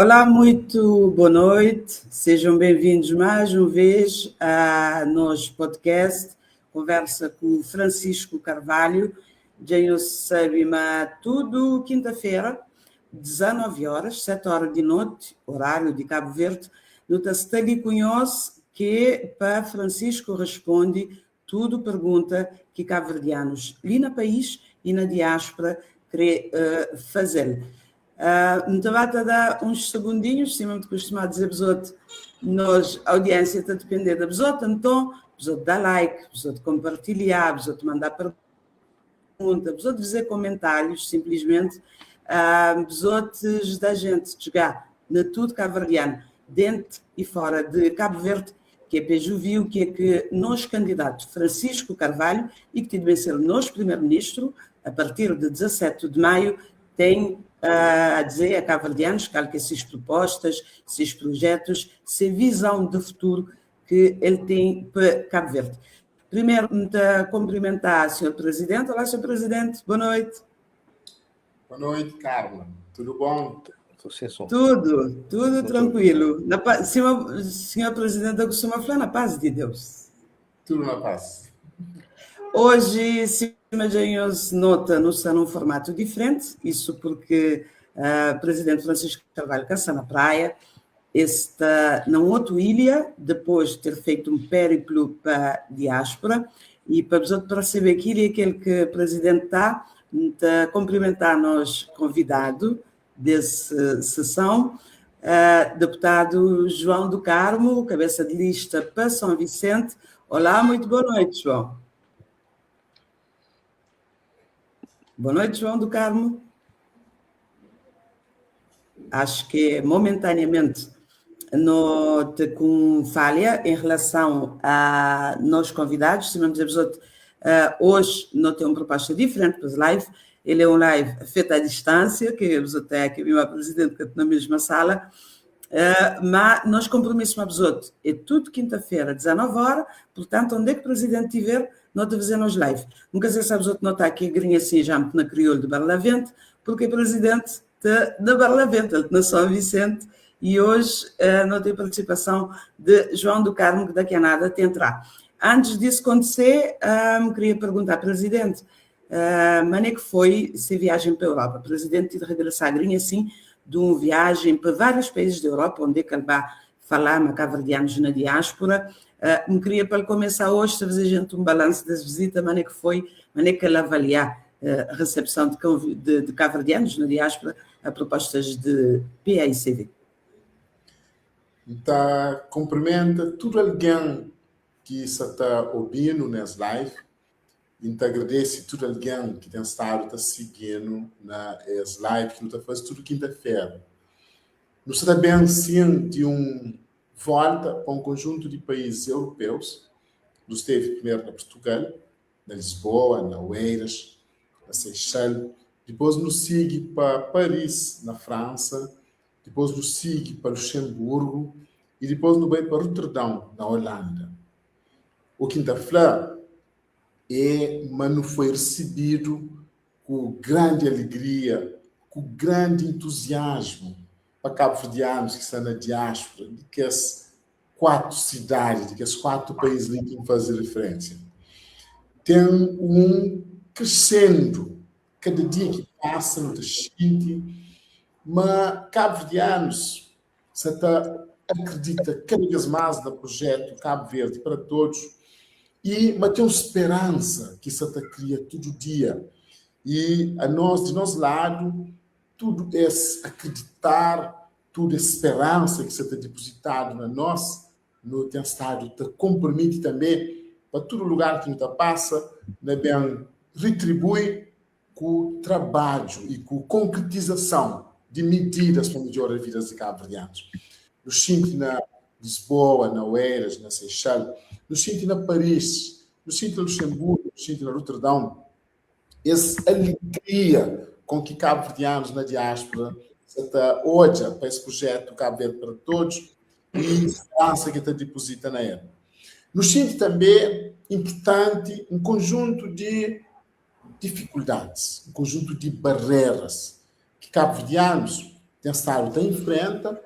Olá, muito boa noite. Sejam bem-vindos mais uma vez a nosso podcast, conversa com o Francisco Carvalho, de Sabima, tudo quinta-feira, 19 horas, 7 horas de noite, horário de Cabo Verde. Nota-se ali conhece que para Francisco responde tudo pergunta que cabo-verdianos ali no país e na diáspora querem fazer. Então, vai dar uns segundinhos, sim, muito costumado dizer, besoto, nós, a audiência está a depender da besoto, então, besoto dar like, besoto compartilhar, besoto mandar pergunta, besoto dizer comentários, simplesmente, besotos da gente chegar na tudo cabo-verdiano, dentro e fora de Cabo Verde, que é Peju viu que é que nosso candidato Francisco Carvalho, e que deve ser o nosso primeiro-ministro, a partir de 17 de maio, tem a dizer a cabo-verdianos que esses propostas, esses projetos, essa visão de futuro que ele tem para Cabo Verde. Primeiro, cumprimentar o Sr. Presidente. Olá, Sr. Presidente, boa noite. Boa noite, Carla. Tudo bom? Tudo tranquilo. Senhor Presidente, eu costumo falar na paz de Deus. Tudo na paz. Hoje, se imaginamos, nota, não está num formato diferente, isso porque o Presidente Francisco Carvalho está na praia, está na outra ilha, depois de ter feito um périplo para a diáspora, e para saber que ilha é aquele que o Presidente está, cumprimentar nós convidado dessa sessão, deputado João do Carmo, cabeça de lista para São Vicente. Olá, muito boa noite, João. Boa noite, João do Carmo. Acho que momentaneamente não te com falha em relação a nós convidados. Se vamos dizer, hoje não tem uma proposta diferente para as live. Ele é um live feito à distância, que eu até aqui a presidente que na mesma sala. Mas nós compromissos é tudo quinta-feira, 19 horas, portanto, onde é que o presidente estiver, nós te fazemos live. Nunca se sabe não está aqui grinha assim já na crioulo de Barlavento, porque o presidente de Barlavento, ele na São Vicente, e hoje não tem participação de João do Carmo, que daqui a nada te entrar. Antes disso acontecer, queria perguntar ao presidente, mas é que foi essa viagem para a Europa? O presidente de regressar a grinha assim, de uma viagem para vários países da Europa, onde é que ele vai falar, mas cabo-verdianos na diáspora. Me queria para ele começar hoje, se fazer gente um balanço das visitas, mas é que foi, mas é que ele avaliar a recepção de cabo-verdianos na diáspora a propostas de PAICV. Então, cumprimenta todo alguém que está ouvindo nessa live. Então, agradece todo alguém que tem estado seguindo nas lives que está fazendo tudo quinta-feira. Nós também sim de volta para um conjunto de países europeus. Nós esteve primeiro na Portugal, na Lisboa, na Oeiras, na Seychelles. Depois nos sigue para Paris, na França. Depois nos sigue para Luxemburgo. E depois nos vai para Roterdão, na Holanda. O quinta-feira mas não foi recebido com grande alegria, com grande entusiasmo para cabo-verdianos que estão na diáspora, de que as 4 cidades, de que as 4 países ali que fazer referência. Tem crescendo, cada dia que passa, muita gente, mas cabo-verdianos acredita cada vez mais no projeto Cabo Verde para todos, mas tem esperança que isso está cria todo dia. E de nosso lado, tudo é acreditar, tudo é esperança que você está depositado na nós, no teu estado, te compromete também para todo lugar que a gente passa, bem retribui com o trabalho e com a concretização de medidas para melhorar a vida de cabo-verdianos. No Chinte, na Lisboa, na Oeiras, na Seychelles, no Chinte, na Paris, no Chinte, na Luxemburgo, no Chinte, na Roterdão, essa alegria com que cabo-verdianos na diáspora hoje para esse projeto Cabo Verde para todos e a esperança que está deposita na ele. No Chile também, importante, um conjunto de dificuldades, um conjunto de barreiras que cabo-verdianos tem estado está enfrenta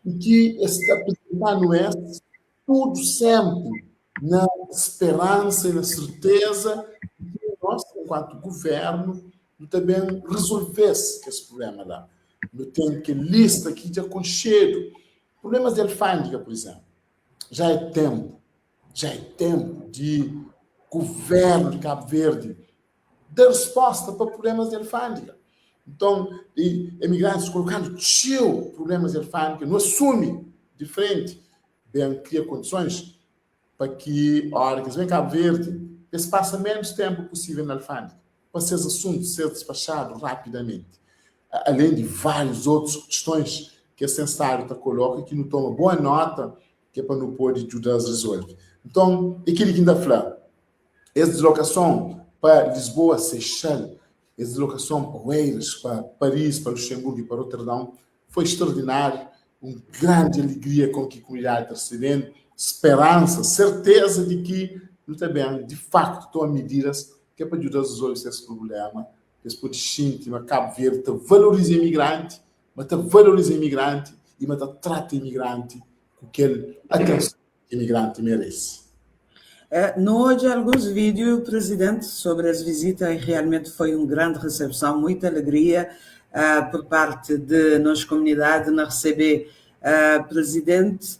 e que está apresentando tudo sempre na esperança e na certeza de que nós, enquanto governo, também resolvesse esse problema lá. Eu tenho que lista aqui de aconchego. Problemas de alfândega, por exemplo. Já é tempo de governo de Cabo Verde dar resposta para problemas de alfândega. Então, imigrantes colocando problemas de alfândega, não assume de frente, bem, cria condições para que, a hora que eles vêm Cabo Verde, eles passem menos tempo possível na alfândega, para esses assuntos ser despachados rapidamente. Além de várias outras questões que a Sensário coloca, que não toma boa nota, que é para não poder ajudar a resolver. Então, aquilo que ainda fala, essa deslocação para Lisboa, Seychelles, essa deslocação para Oeiras, para Paris, para Luxemburgo e para Roterdão, foi extraordinário, uma grande alegria com que a comunidade está recebendo, esperança, certeza de que, também, de facto, estão medidas que é para ajudar a resolver esse problema. Eles podem sentir, mas Cabo Verde valoriza imigrante, mas valoriza imigrante e mas trata imigrante com aquele atenção que o imigrante merece. No hoje alguns vídeos, presidente, sobre as visitas e realmente foi uma grande recepção, muita alegria por parte de nossa comunidade na receber presidente.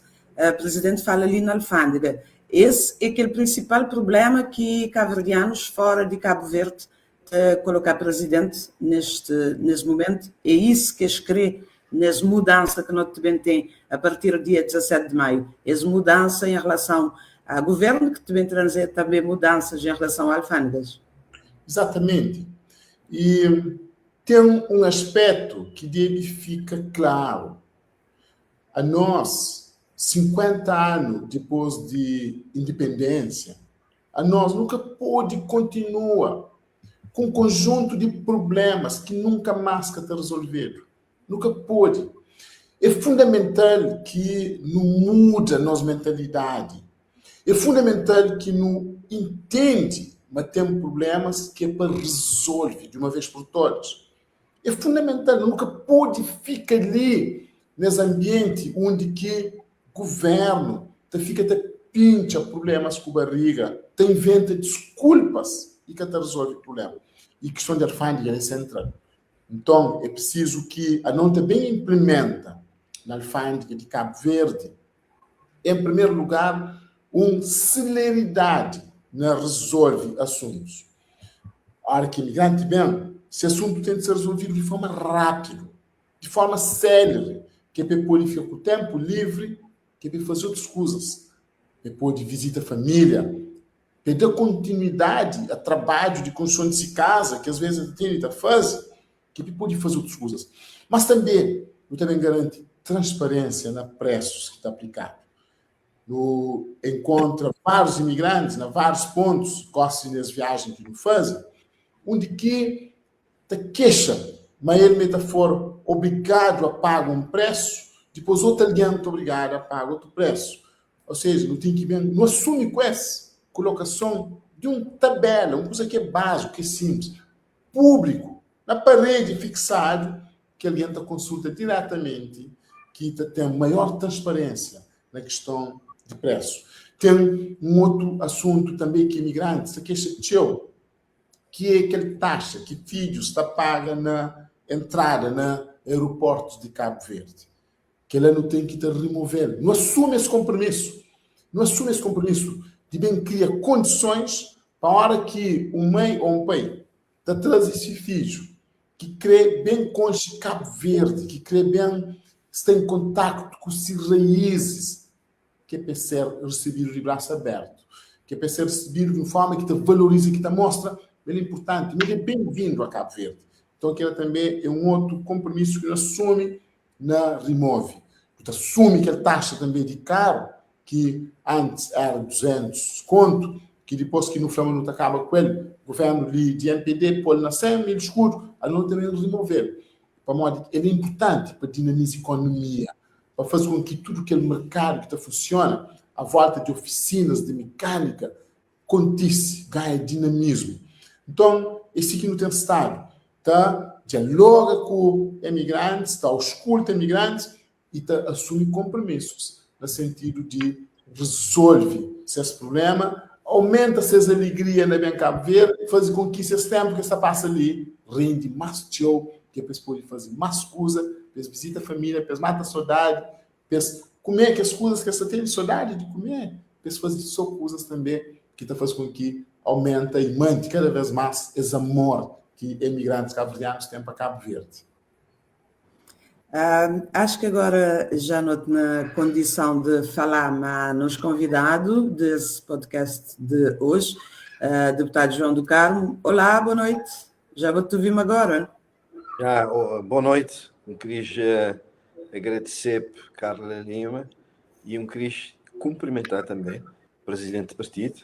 Presidente fala ali na alfândega. Esse é aquele principal problema que cabo-verdianos fora de Cabo Verde colocar presidente neste momento. É isso que eles querem nessa mudança que nós também temos a partir do dia 17 de maio. Essa mudança em relação ao governo, que também trazer também mudanças em relação a alfândegas. Exatamente. E tem um aspecto que dele fica claro. A nós, 50 anos depois de independência, a nós nunca pôde continuar com um conjunto de problemas que nunca mais está resolvido. Nunca pôde. É fundamental que não mude a nossa mentalidade. É fundamental que não entende, mas tem problemas que é para resolver de uma vez por todas. É fundamental, nunca pode ficar ali nesse ambiente onde que governo fica até pincha problemas com barriga, inventa desculpas e que até resolve o problema. E questão de alfândega é central. Então, é preciso que a não também implementa na alfândega de Cabo Verde, em primeiro lugar, uma celeridade na resolve assuntos. A hora que imigrante bem, esse assunto tem de ser resolvido de forma rápida, de forma célere, que é para poder ficar com o tempo livre, que é para fazer outras coisas, para poder visitar a família, para dar continuidade a trabalho de construção de casa, que às vezes tem que fazer, que é para poder fazer outras coisas. Mas também, eu também garanto transparência na preços que está aplicado. Encontra vários imigrantes, em vários pontos, gostam das viagens que não fazem, onde que te queixa, mas ele for obrigado a pagar um preço, depois outro alguém é obrigado a pagar outro preço. Ou seja, não tem que ver, não assume com essa colocação de uma tabela, uma coisa que é básica, que é simples, público, na parede fixado, que alguém consulta diretamente, que tem maior transparência na questão de preço. Tem um outro assunto também que imigrantes se queixa de teu, que é aquela taxa que filhos está paga na entrada no aeroporto de Cabo Verde, que ela não tem que remover. Não assume esse compromisso. Não assume esse compromisso de bem criar condições para a hora que um mãe ou um pai está traz esse filho, que crê bem com Cabo Verde, que crê bem, está em contato com as raízes, que é para ser recebido de braço aberto, que é para ser recebido de uma forma que te valoriza, que te mostra, ele é importante, ele é bem-vindo a Cabo Verde. Então, aquilo também é um outro compromisso que nós assume na remove. Tu assume que a taxa também de caro, que antes era 200 conto, que depois que no Flamengo não acaba com ele, o governo de NPD pôr na 100 mil escudo, a não também remover. Para modo, ele é importante para dinamizar a economia, para fazer com que tudo aquele mercado que funciona, a volta de oficinas de mecânica, acontece, ganha dinamismo. Então, esse aqui não tem estado, está dialoga com imigrantes, escuta imigrantes e assume compromissos no sentido de resolve esse problema, aumenta essa alegria na bem Cabo Verde e faz com que esse tempo que está passa ali rende mais show, que eles podem fazer mais coisa, eles visitam a família, eles matam a saudade, eles comer que as coisas que você tem saudade de comer, eles fazem só coisas também que está fazendo com que aumenta e mantém cada vez mais esse amor que imigrantes cabo-verdianos têm para Cabo Verde. Acho que agora já noto na condição de falar nos convidado desse podcast de hoje, deputado João do Carmo. Olá, boa noite. Já vou-te ouvir agora. Boa noite. Queria agradecer a Carla Lima e queria cumprimentar também o presidente do partido,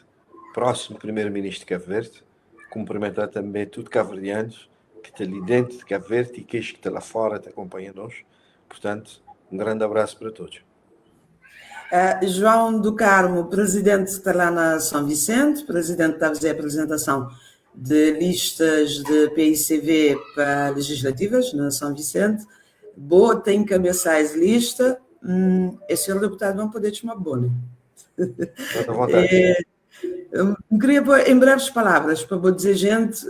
próximo primeiro-ministro de Cabo Verde, cumprimentar também todos os cabo-verdianos que estão ali dentro de Cabo Verde e que estão lá fora, te acompanham-nos. Portanto, grande abraço para todos. João do Carmo, presidente está lá na São Vicente, presidente está a fazer a apresentação de listas de PICV para legislativas na São Vicente. Boa, tem encabeçar essa lista. O senhor deputado não poder chamar boa, à vontade. Queria pôr em breves palavras para vou dizer, gente,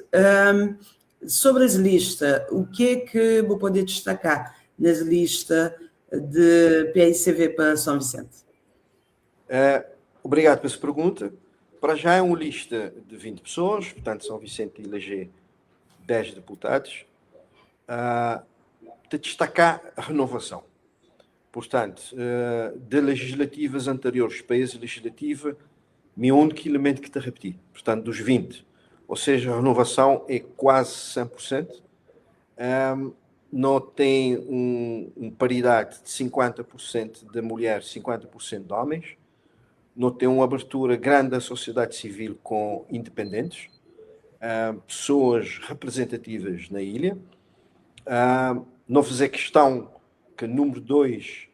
sobre essa lista, o que é que vou poder destacar nessa lista de PICV para São Vicente? Obrigado por essa pergunta. Para já é uma lista de 20 pessoas, portanto, São Vicente elege 10 deputados. De destacar a renovação. Portanto, de legislativas anteriores para essa legislativa, me único elemento que te repetir. Portanto, dos 20. Ou seja, a renovação é quase 100%. Não tem uma paridade de 50% de mulheres, 50% de homens. Não tem uma abertura grande da sociedade civil com independentes, pessoas representativas na ilha. Não fazer questão que número 2,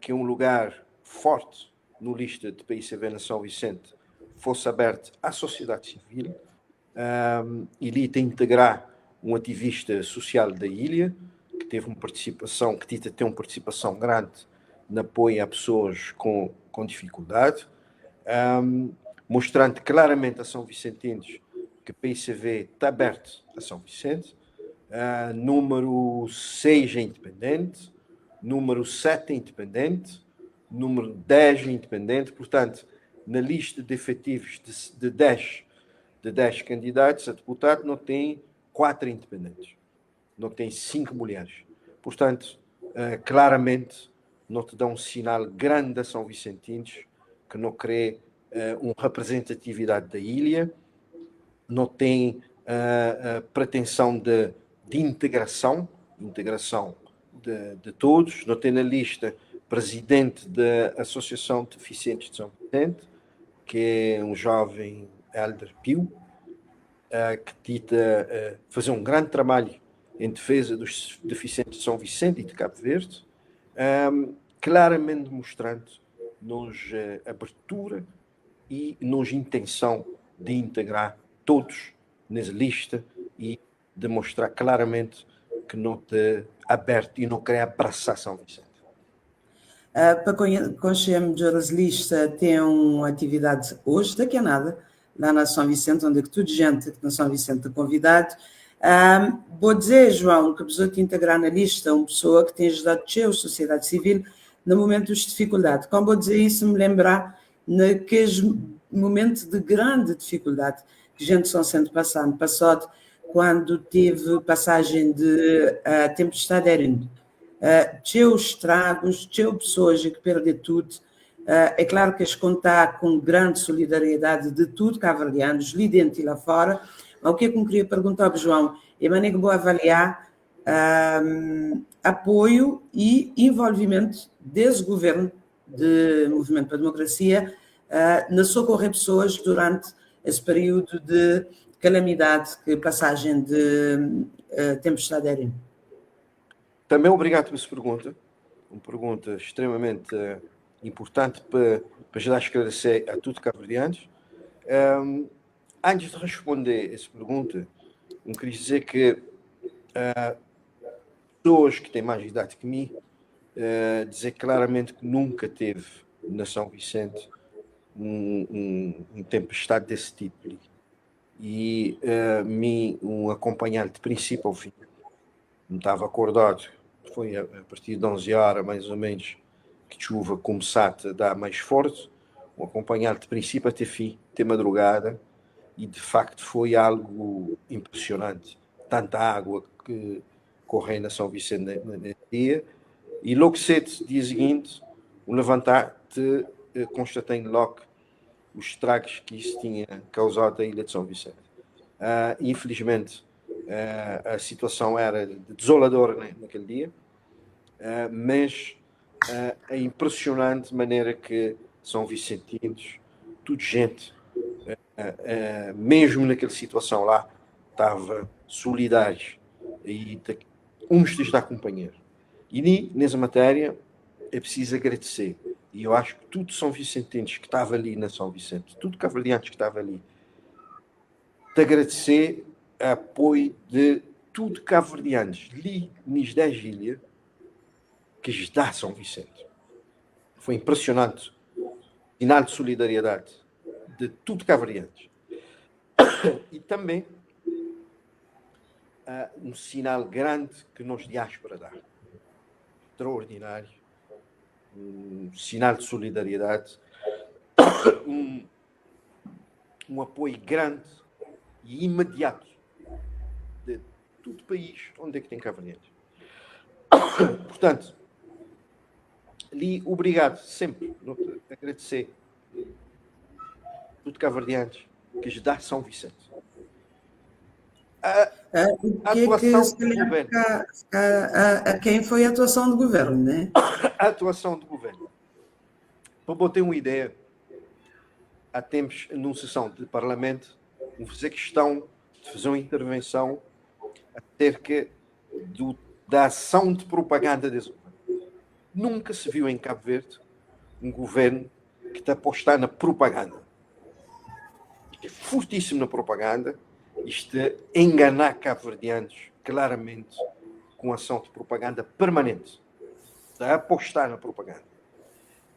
que é um lugar forte no lista de PICV na São Vicente, fosse aberto à sociedade civil, e ali tem integrar um ativista social da ilha, que teve uma participação, que tem uma participação grande no apoio a pessoas com dificuldade, mostrando claramente a São Vicentinos que o PICV está aberto a São Vicente. Número 6 é independente, número 7 é independente, número 10 é independente. Portanto, na lista de efetivos de 10 candidatos a deputado, não tem 4 independentes, não tem 5 mulheres. Portanto, claramente, não te dá um sinal grande a São Vicentinos que não crê uma representatividade da ilha, não tem a pretensão de integração de todos. Não tem na lista presidente da Associação de Deficientes de São Vicente, que é um jovem Helder Pio, que tenta fazer um grande trabalho em defesa dos deficientes de São Vicente e de Cabo Verde, claramente mostrando-nos abertura e nos intenção de integrar todos nessa lista e demonstrar claramente que não está aberto e não quer abraçar São Vicente. Para conhecermos a lista, tem uma atividade hoje, daqui a nada, lá na São Vicente, onde é que toda gente na São Vicente é convidado. Vou dizer, João, que precisou te integrar na lista uma pessoa que tem ajudado a sociedade civil no momento de dificuldade. Como vou dizer isso, me lembrar naqueles momentos de grande dificuldade que a gente São Vicente passado, quando teve passagem de tempestade Erin. Teu estragos, teu pessoas que perdem tudo. É claro que eles contar com grande solidariedade de tudo, cabo-verdianos, ali dentro e lá fora. Mas o que é que eu queria perguntar ao João? É maneira que vou avaliar apoio e envolvimento desse governo de Movimento para a Democracia na socorrer pessoas durante esse período de calamidade, que passagem de tempestade Erin. Também obrigado por essa pergunta. Uma pergunta extremamente importante para já esclarecer a todos os cabo-verdianos. Antes de responder essa pergunta, eu queria dizer que Pessoas que têm mais idade que mim dizer claramente que nunca teve na São Vicente um tempestade desse tipo. E um acompanhante de princípio ao fim. Não estava acordado. Foi a partir de 11 horas, mais ou menos, que a chuva começasse a dar mais forte. Um acompanhante de princípio até fim, até madrugada. E, de facto, foi algo impressionante. Tanta água que correu na São Vicente nesse dia. E logo cedo, dia seguinte, o levantar-te, constatei logo os estragos que isso tinha causado à ilha de São Vicente. Infelizmente, a situação era desoladora naquele dia, mas a impressionante maneira que São Vicentinos, tudo gente, mesmo naquela situação lá, estava solidários e uns de estar companheiro. E nessa matéria é preciso agradecer. E eu acho que tudo São Vicentinos que estava ali na São Vicente, tudo cavaliantes que estava ali, de agradecer a apoio de tudo cavaliantes ali nas 10 ilhas que lhes dá São Vicente. Foi impressionante. Sinal de solidariedade de tudo cavaliantes. E também um sinal grande que nós diáspora dá. Extraordinário. Um sinal de solidariedade, um apoio grande e imediato de todo o país onde é que tem cavaliantes. Portanto, ali, obrigado sempre, agradecer tudo cavaliantes que lhes dá São Vicente. A atuação do governo. A quem foi a atuação do governo, né? A atuação do governo. Para botar uma ideia, há tempos, numa sessão de Parlamento, fazer questão de fazer uma intervenção acerca da ação de propaganda desse governo. Nunca se viu em Cabo Verde um governo que está a apostar na propaganda. É fortíssimo na propaganda. Isto é enganar cabo-verdianos claramente com ação de propaganda permanente. Está a apostar na propaganda.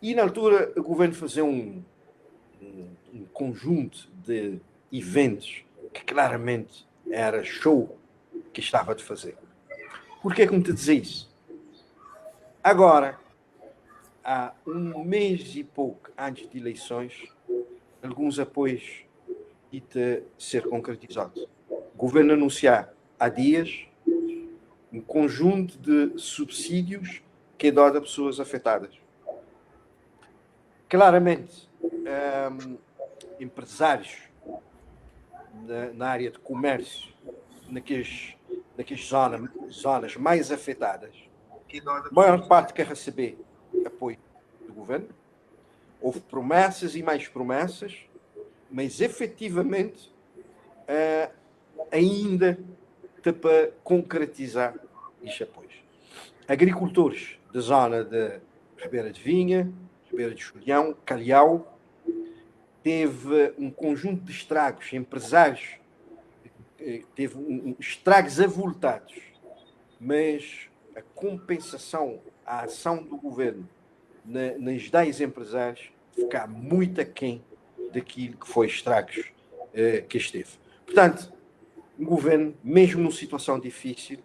E na altura o governo fazia um conjunto de eventos que claramente era show que estava de fazer. Por que é que me te dizer isso? Agora, há um mês e pouco antes de eleições, alguns apoios de ser concretizado. O governo anunciar há dias um conjunto de subsídios que é dado a pessoas afetadas. Claramente, empresários na área de comércio, naquelas zonas mais afetadas, a maior parte quer receber apoio do governo. Houve promessas e mais promessas, mas efetivamente ainda está para concretizar estes apoios. Agricultores da zona de Ribeira de Vinha, Ribeira de Julião, Calhau, teve um conjunto de estragos, empresários, teve estragos avultados, mas a compensação, a ação do governo nas 10 empresários fica muito aquém daquilo que foi estragos que esteve. Portanto, um governo, mesmo numa situação difícil,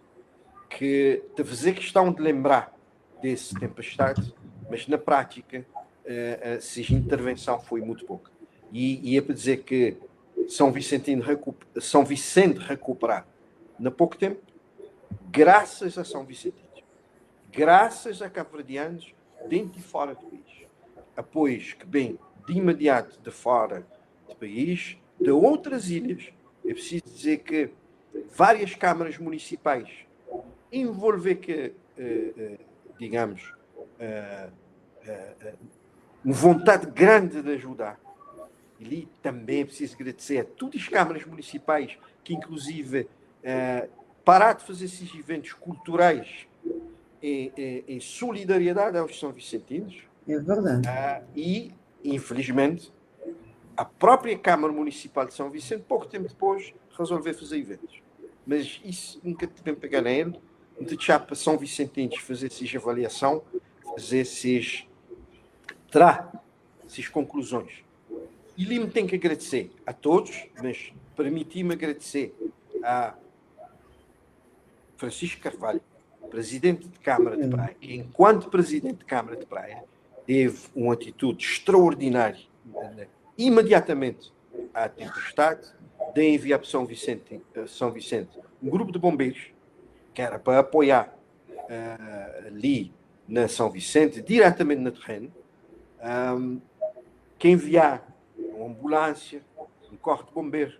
que te fazer questão de lembrar desse tempestade, mas na prática a intervenção foi muito pouca. E é para dizer que São Vicente recuperar na pouco tempo, graças a São Vicente, graças a cabo-verdianos dentro e fora do país. Apoios que vêm de imediato de fora do país, de outras ilhas. É preciso dizer que várias câmaras municipais envolver que, digamos, uma vontade grande de ajudar. E ali também é preciso agradecer a todas as câmaras municipais que, inclusive, pararam de fazer esses eventos culturais em solidariedade aos São Vicentinos. É verdade. E, infelizmente, a própria Câmara Municipal de São Vicente, pouco tempo depois, resolveu fazer eventos. mas isso nunca tivemos pegar nele, de deixar para São Vicentins fazer essas avaliação, fazer essas conclusões. E ali me tenho que agradecer a todos, mas permiti-me agradecer a Francisco Carvalho, presidente de Câmara de Praia, que enquanto presidente de Câmara de Praia teve uma atitude extraordinária, imediatamente à tempestade, de enviar para São Vicente um grupo de bombeiros, que era para apoiar ali na São Vicente, diretamente no terreno, que enviar uma ambulância, um corpo de bombeiro,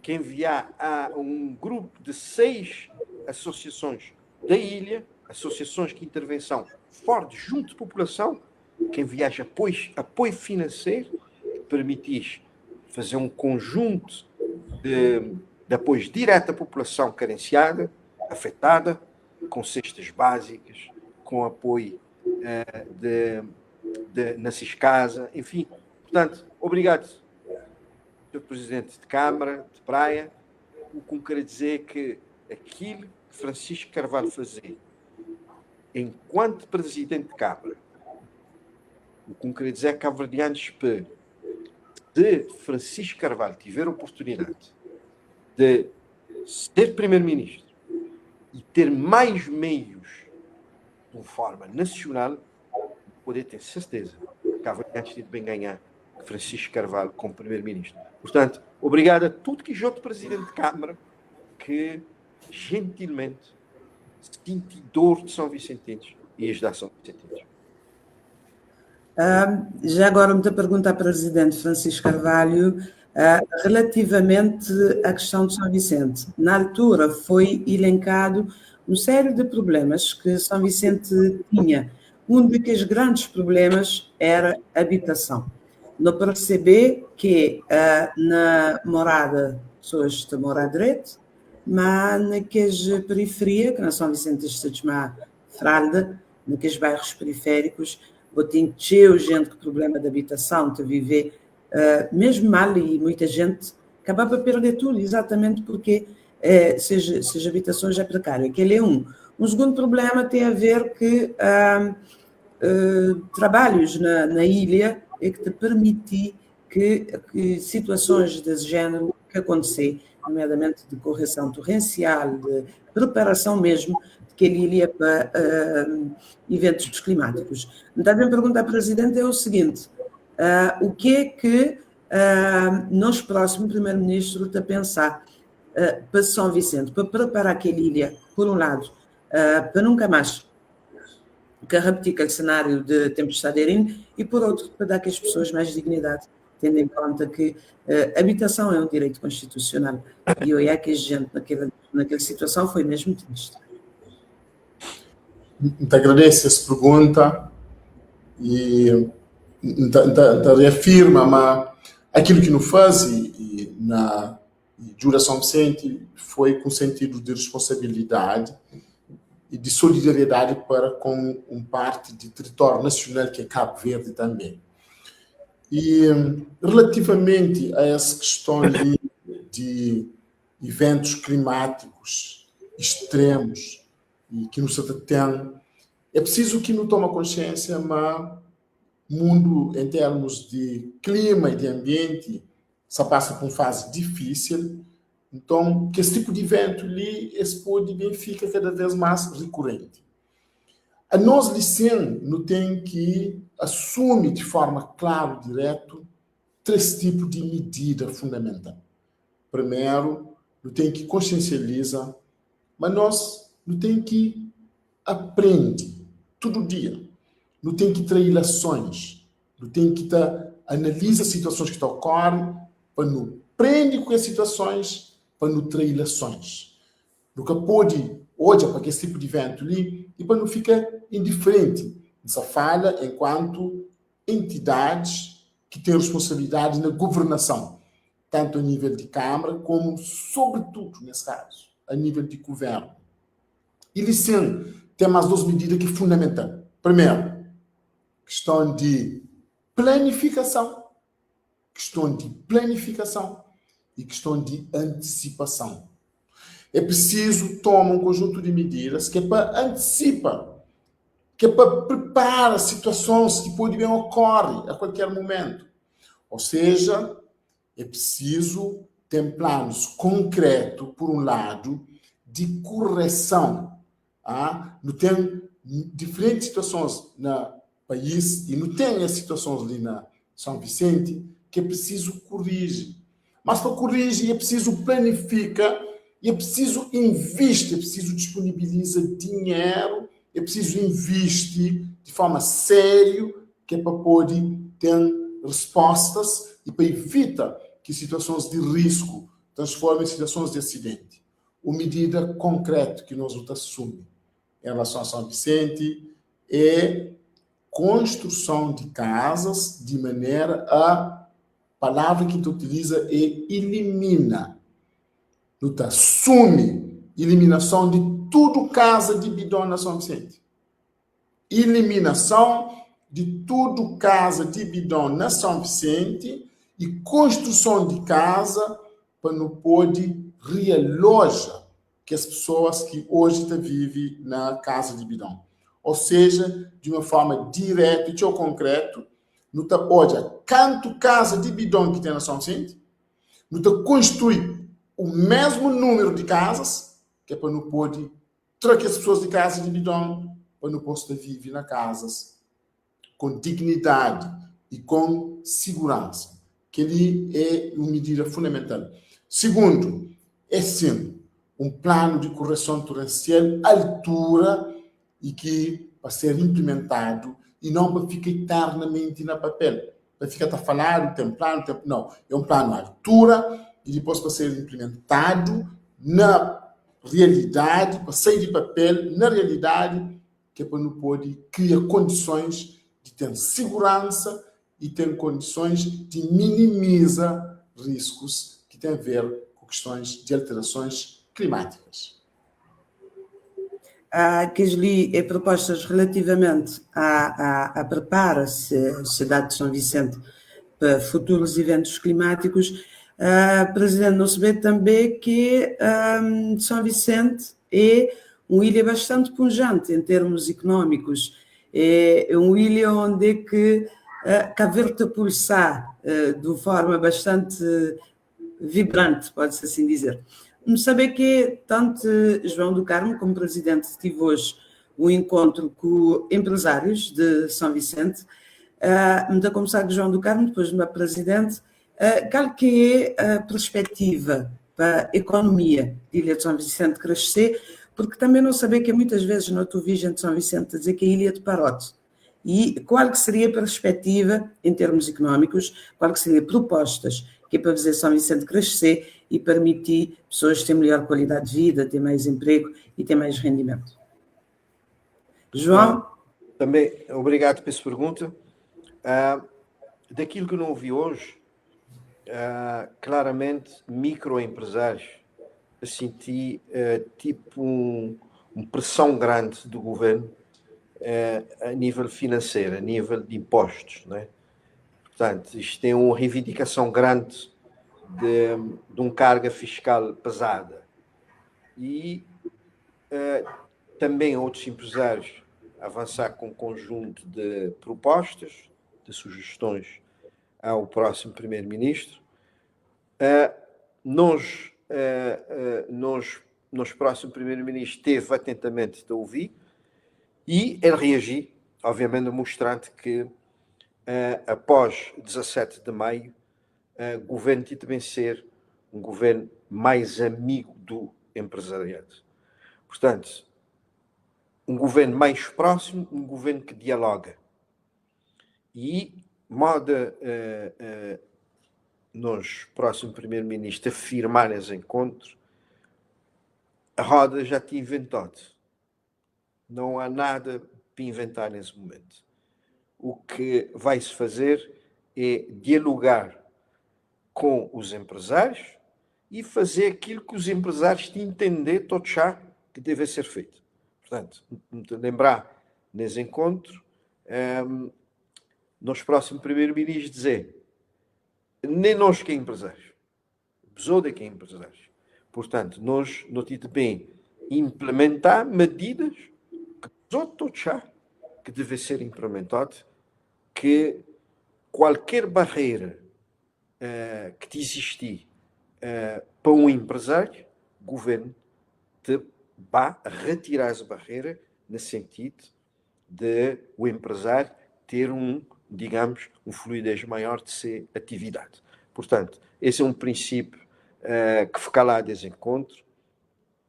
que enviar a um grupo de 6 associações da ilha, associações de intervenção fortes junto à população, que enviar apoio financeiro, que permitir fazer um conjunto de apoios direto à população carenciada, afetada, com cestas básicas, com apoio nessas casas, enfim. Portanto, obrigado, Sr. Presidente de Câmara, de Praia. O que me quer dizer que aquilo que Francisco Carvalho fazia enquanto Presidente de Câmara, o que me quer dizer é que cabo-verdianos, de Francisco Carvalho tiver a oportunidade de ser Primeiro-Ministro e ter mais meios de uma forma nacional, poder ter certeza que cabo-verdianos tem de bem ganhar Francisco Carvalho como Primeiro-Ministro. Portanto, obrigado a tudo que outro Presidente de Câmara que gentilmente sentidor de São Vicentins e ajudar São Vicentins. Já agora, muita pergunta ao Presidente Francisco Carvalho relativamente à questão de São Vicente. Na altura foi elencado uma série de problemas que São Vicente tinha. Um dos grandes problemas era a habitação. Não perceber que na morada, pessoas estão a morar direito, mas naquelas periferias, que na São Vicente está chama Fralda, naqueles bairros periféricos, ou tem cheio gente com problema de habitação, de viver mesmo mal, e muita gente acaba por perder tudo, exatamente porque essas habitações é precária. Aquele é um. Um segundo problema tem a ver que trabalhos na ilha é que te permitir que situações desse género que acontecer, nomeadamente de correção torrencial, de preparação mesmo, de que ele ilha para eventos climáticos. Então, a minha pergunta à Presidente é o seguinte: o que é que nós, próximo Primeiro-Ministro, está a pensar para São Vicente, para preparar aquela ilha, por um lado, para nunca mais que repetir aquele cenário de tempestade Erin, e por outro, para dar às pessoas mais dignidade, tendo em conta que habitação é um direito constitucional, e olhar que a gente naquela situação foi mesmo triste. Te agradeço essa pergunta e te reafirma, mas aquilo que nos faz e na Jura São Vicente foi com sentido de responsabilidade e de solidariedade para com parte de território nacional que é Cabo Verde também. E relativamente a essa questão de eventos climáticos extremos e que nos tem, é preciso que nos tome consciência, mas o mundo, em termos de clima e de ambiente, só passa por uma fase difícil. Então, que esse tipo de evento ali, esse pode bem fica cada vez mais recorrente. A nós, licen, não tem que assumir de forma clara e direta 3 tipos de medida fundamental. Primeiro, não tem que consciencializar, mas nós não tem que aprender todo dia. Não tem que trair lições. Não tem que analisar situações que ocorrem para não aprender com as situações, para não trair lições. Nunca pode olhar para esse tipo de evento ali e para não ficar indiferente. Essa fala enquanto entidades que têm responsabilidade na governação, tanto a nível de Câmara como, sobretudo, nesse caso, a nível de governo. E licen tem mais 2 medidas que são fundamentais. Primeiro, questão de planificação e questão de antecipação. É preciso tomar um conjunto de medidas que é para antecipar, que é para preparar situações que podem ocorrer a qualquer momento. Ou seja, é preciso ter planos concretos, por um lado, de correção. Não tem diferentes situações no país e não tem as situações ali na São Vicente que é preciso corrigir. Mas para corrigir é preciso planificar, é preciso investir, é preciso disponibilizar dinheiro, é preciso investir de forma séria, que é para poder ter respostas e para evitar que situações de risco transformem em situações de acidente. Uma medida concreta que nós assumimos em relação a São Vicente é construção de casas de maneira a palavra que tu utiliza é elimina. Tu assume eliminação de tudo casa de bidão na São Vicente. Eliminação de tudo casa de bidão na São Vicente e construção de casa para não poder realojar que as pessoas que hoje vivem na casa de bidão. Ou seja, de uma forma direta e concreta, não está olha quanto casa de bidão que tem na São Vicente, não está construir o mesmo número de casas, que é para não poder trazer as pessoas de casa de bidão, para não poder viver nas casas com dignidade e com segurança, que ali é uma medida fundamental. Segundo, é sim um plano de correção torrencial à altura e que vai ser implementado e não para ficar eternamente na papel. Para ficar a falar, tem plano, não. É um plano à altura e depois para ser implementado na realidade, para sair de papel, na realidade, que é para não poder criar condições de ter segurança e ter condições de minimizar riscos que têm a ver com questões de alterações climáticas. Quis-lhe propostas relativamente a preparar-se a cidade de São Vicente para futuros eventos climáticos. Presidente, não se vê também que São Vicente é uma ilha bastante pujante em termos económicos. É uma ilha onde é que Cabo Verde está a pulsar de forma bastante vibrante, pode-se assim dizer. Saber que tanto João do Carmo como presidente tive hoje um encontro com empresários de São Vicente, muito a começar com João do Carmo, depois uma presidente, qual que é a perspectiva para a economia da Ilha de São Vicente crescer, porque também não saber que muitas vezes não estou vigente de São Vicente a dizer que é a ilha de Parote. E qual que seria a perspectiva em termos económicos, qual que seria propostas que é para fazer São Vicente crescer e permitir pessoas terem melhor qualidade de vida, ter mais emprego e ter mais rendimento. João? Também, obrigado por essa pergunta. Daquilo que não ouvi hoje, claramente, microempresários a sentir tipo uma pressão grande do governo a nível financeiro, a nível de impostos, né? Portanto, isto tem uma reivindicação grande de uma carga fiscal pesada. E também outros empresários avançar com um conjunto de propostas, de sugestões ao próximo primeiro-ministro. Nós, próximo primeiro-ministro, esteve atentamente a ouvir e ele reagiu, obviamente, mostrando que após 17 de maio, o governo tem também ser um governo mais amigo do empresariado. Portanto, um governo mais próximo, um governo que dialoga. E moda nós, próximo primeiro-ministro, afirmar esse encontro, a roda já tinha inventado. Não há nada para inventar nesse momento. O que vai-se fazer é dialogar com os empresários e fazer aquilo que os empresários têm de entender, todos já, que deve ser feito. Portanto, lembrar nesse encontro, nós próximo primeiro-ministro dizer, nem nós que é empresários, pessoa de que é empresários, Portanto, nós temos bem implementar medidas que todos já que devem ser implementadas, que qualquer barreira que existir para um empresário, o governo vai retirar essa barreira no sentido de o empresário ter digamos, fluidez maior de sua atividade. Portanto, esse é um princípio que fica lá desse encontro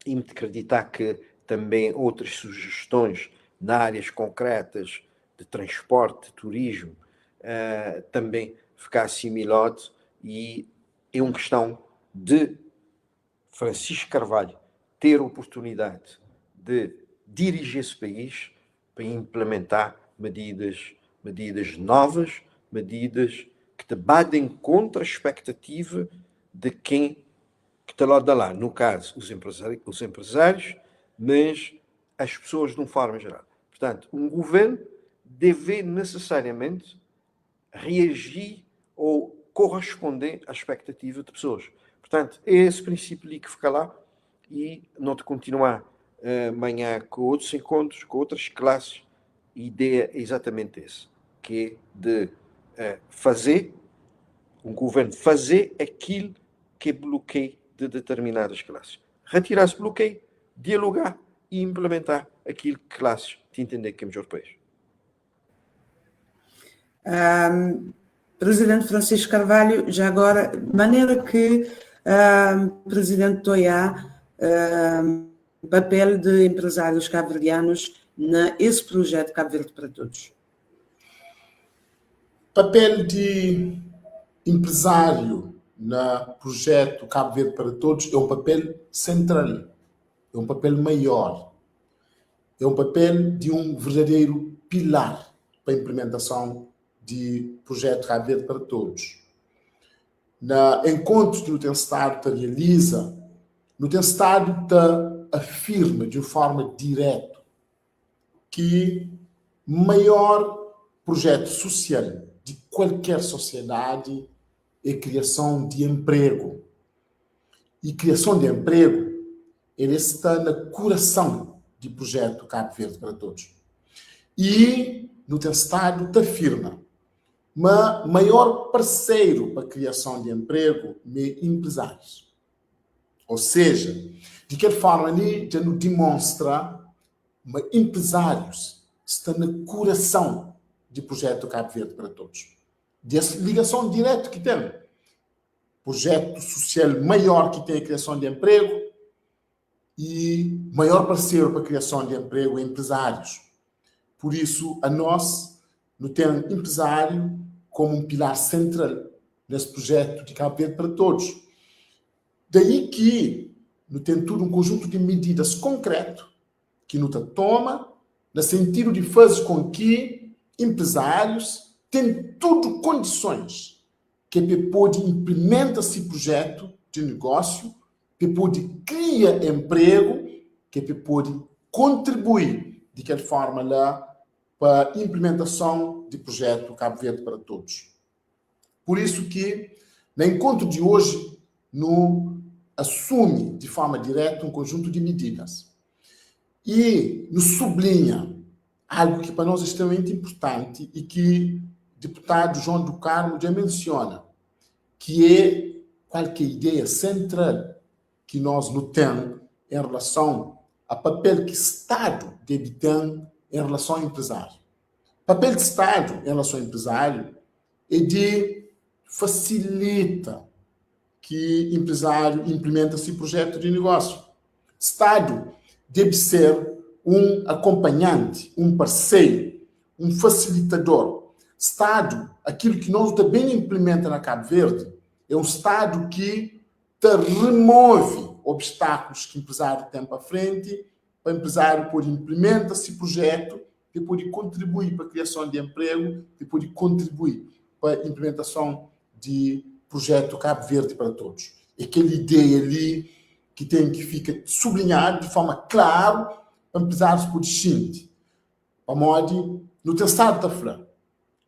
e me acreditar que também outras sugestões na áreas concretas de transporte, de turismo, também ficar assimilado e é uma questão de Francisco Carvalho ter a oportunidade de dirigir esse país para implementar medidas novas, medidas que te batem contra a expectativa de quem que está lá de lá. No caso, os empresários, mas as pessoas de uma forma geral. Portanto, um governo deve necessariamente reagir ou corresponder à expectativa de pessoas. Portanto, é esse princípio ali que fica lá e não te continuar amanhã com outros encontros, com outras classes. A ideia é exatamente essa, que é de fazer, um governo fazer aquilo que é bloqueio de determinadas classes. Retirar esse bloqueio, dialogar e implementar aquilo que classes te entender que é melhor para eles. Presidente Francisco Carvalho, já agora, de maneira que Presidente Toia, papel de empresários cabo-verdianos nesse projeto Cabo Verde para Todos? Papel de empresário no projeto Cabo Verde para Todos é um papel central, é um papel maior, é um papel de um verdadeiro pilar para a implementação de projeto Cabo Verde para Todos. No encontro que o Estado realiza, o Estado afirma de forma direta que maior projeto social de qualquer sociedade é criação de emprego. E criação de emprego, ele está no coração do projeto Cabo Verde para Todos. E no Estado afirma, mas maior parceiro para a criação de emprego é empresários. Ou seja, de que forma ali já nos demonstra que empresários estão no coração do projeto Cabo Verde para Todos. Dessa ligação direta que tem. Projeto social maior que tem a criação de emprego e maior parceiro para a criação de emprego é empresários. Por isso, a nós, não tem empresário como um pilar central nesse projeto de Cabo Verde para Todos. Daí que não tem todo um conjunto de medidas concretas que não toma no sentido de fazer com que empresários tenham tudo condições que podem implementar esse projeto de negócio, que podem criar emprego, que podem contribuir de que forma lá para a implementação do projeto Cabo Verde para Todos. Por isso que, no encontro de hoje, nos assume de forma direta um conjunto de medidas e nos sublinha algo que para nós é extremamente importante e que o deputado João do Carmo já menciona, que é qualquer ideia central que nós não temos em relação ao papel que o Estado deve ter em relação ao empresário. O papel do Estado em relação ao empresário é de facilitar que o empresário implementa esse projeto de negócio. O Estado deve ser um acompanhante, um parceiro, um facilitador. Estado, aquilo que nós também implementa na Cabo Verde, é um Estado que remove obstáculos que o empresário tem para frente, para o empresário poder implementar esse projeto, e poder contribuir para a criação de emprego, e poder contribuir para a implementação de projeto Cabo Verde para Todos. É aquela ideia ali que tem que ficar sublinhada de forma clara para empresários poderem sentir. Para modo, não tem Estado da falando,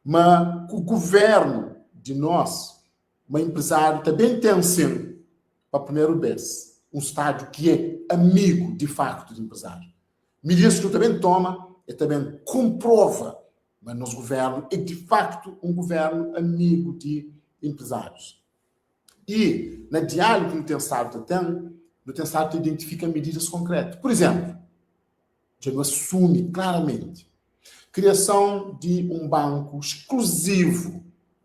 mas o governo de nós, o empresário também tem sim, para a primeira vez, um Estado que é amigo, de facto, do empresário. Medidas que também toma e também comprova, mas nosso governo é, de facto, um governo amigo de empresários. E, na diálogo que o Tensado identifica medidas concretas. Por exemplo, já assume claramente criação de um banco exclusivo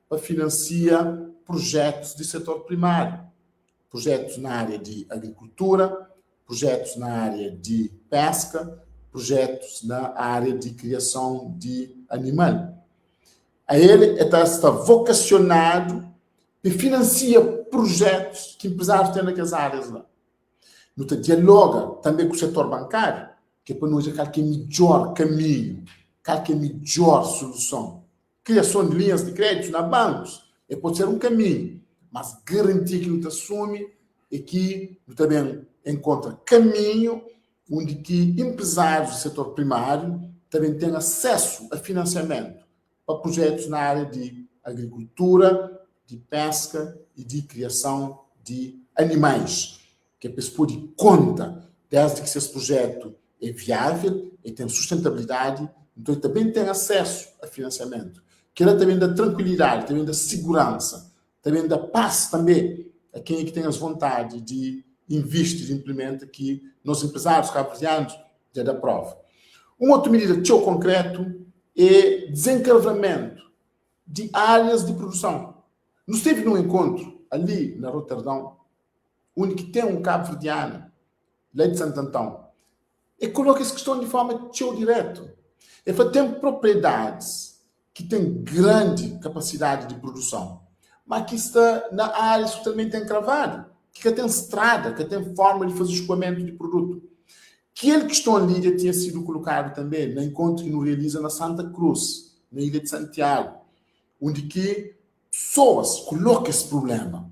para financiar projetos de setor primário, projetos na área de agricultura, projetos na área de pesca, projetos na área de criação de animal. A ele está vocacionado e financia projetos que empresários têm naquelas áreas lá. Não dialoga também com o setor bancário, que é para nós qual que é o melhor caminho, qual que é a melhor solução. Criação de linhas de crédito na bancos pode ser um caminho, mas garantir que não assume é que não também encontra caminho onde que empresários do setor primário também têm acesso a financiamento para projetos na área de agricultura, de pesca e de criação de animais, que a pessoa pode conta desde que esse projeto é viável e tem sustentabilidade, então ele também tem acesso a financiamento, que ela também dá tranquilidade, também dá segurança, também dá paz também a quem é que tem as vontades de investir e implementa que nos empresários cabo-verdianos já dá prova. Uma outra medida que eu concreto é desencravamento de áreas de produção. Nós esteve num encontro ali na Roterdão, onde que tem um cabo-verdiano, lá de Santo Antão, e coloca essa questão de forma tão direta. Ele tem propriedades que têm grande capacidade de produção, mas que está na área totalmente encravada, que tem estrada, que tem forma de fazer escoamento de produto. Aquele questão ali já tinha sido colocado também no encontro que nos realiza na Santa Cruz, na Ilha de Santiago, onde que pessoas colocam esse problema.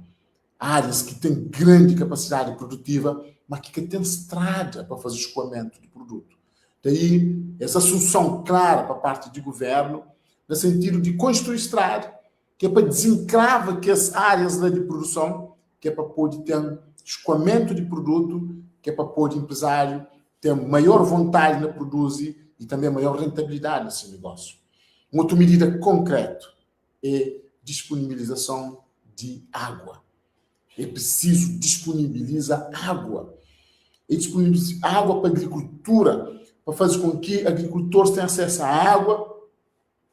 Áreas que têm grande capacidade produtiva, mas que têm estrada para fazer escoamento de produto. Daí, essa solução clara para a parte do governo, no sentido de construir estrada, que é para desencravar que as áreas de produção, que é para poder ter escoamento de produto, que é para poder empresário ter maior vontade na produzir e também maior rentabilidade nesse negócio. Uma outra medida concreta é disponibilização de água. É preciso disponibilizar água. É disponibilizar água para a agricultura, para fazer com que agricultores tenham acesso à água,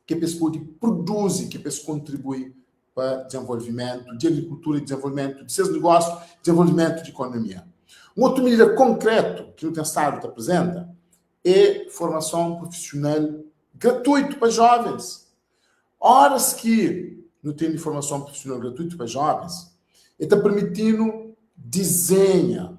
que a pessoa produz, que a pessoa contribui para o desenvolvimento de agricultura e desenvolvimento de seus negócios, desenvolvimento de economia. Uma outra medida concreta que o Tensado apresenta é formação profissional gratuita para jovens. Horas que não tem formação profissional gratuita para jovens, está permitindo desenhar